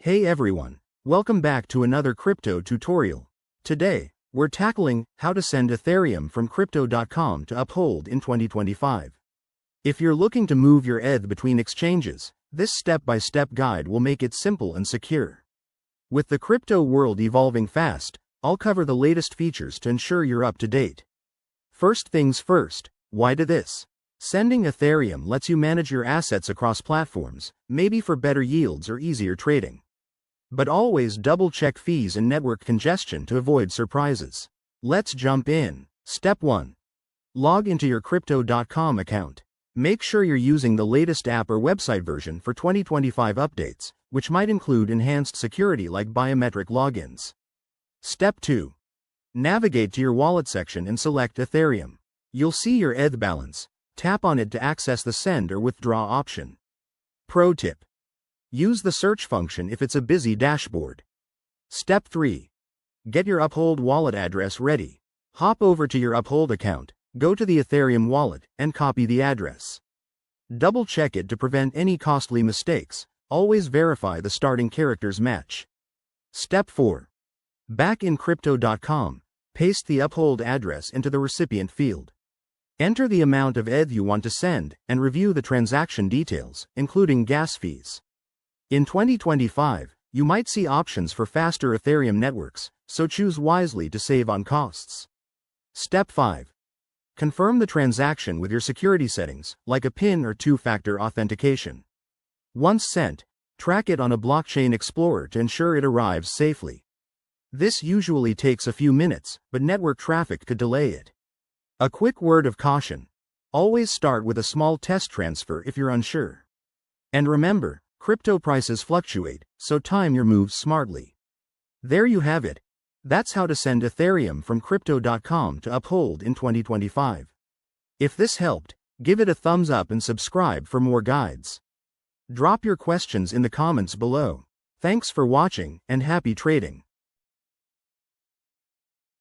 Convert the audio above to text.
Hey everyone, welcome back to another crypto tutorial. Today, we're tackling how to send Ethereum from crypto.com to Uphold in 2025. If you're looking to move your ETH between exchanges, this step-by-step guide will make it simple and secure. With the crypto world evolving fast, I'll cover the latest features to ensure you're up to date. First things first, why do this? Sending Ethereum lets you manage your assets across platforms, maybe for better yields or easier trading. But always double-check fees and network congestion to avoid surprises. Let's jump in. Step 1. Log into your crypto.com account. Make sure you're using the latest app or website version for 2025 updates, which might include enhanced security like biometric logins. Step 2. Navigate to your wallet section and select Ethereum. You'll see your ETH balance. Tap on it to access the send or withdraw option. Pro tip. Use the search function if it's a busy dashboard. Step 3. Get your Uphold wallet address ready. Hop over to your Uphold account, go to the Ethereum wallet, and copy the address. Double-check it to prevent any costly mistakes. Always verify the starting characters match. Step 4. Back in crypto.com, paste the Uphold address into the recipient field. Enter the amount of ETH you want to send, and review the transaction details, including gas fees. In 2025, you might see options for faster Ethereum networks, so choose wisely to save on costs. Step 5. Confirm the transaction with your security settings, like a PIN or two-factor authentication. Once sent, track it on a blockchain explorer to ensure it arrives safely. This usually takes a few minutes, but network traffic could delay it. A quick word of caution. Always start with a small test transfer if you're unsure. And remember, crypto prices fluctuate, so time your moves smartly. There you have it. That's how to send Ethereum from crypto.com to Uphold in 2025. If this helped, give it a thumbs up and subscribe for more guides. Drop your questions in the comments below. Thanks for watching, and happy trading.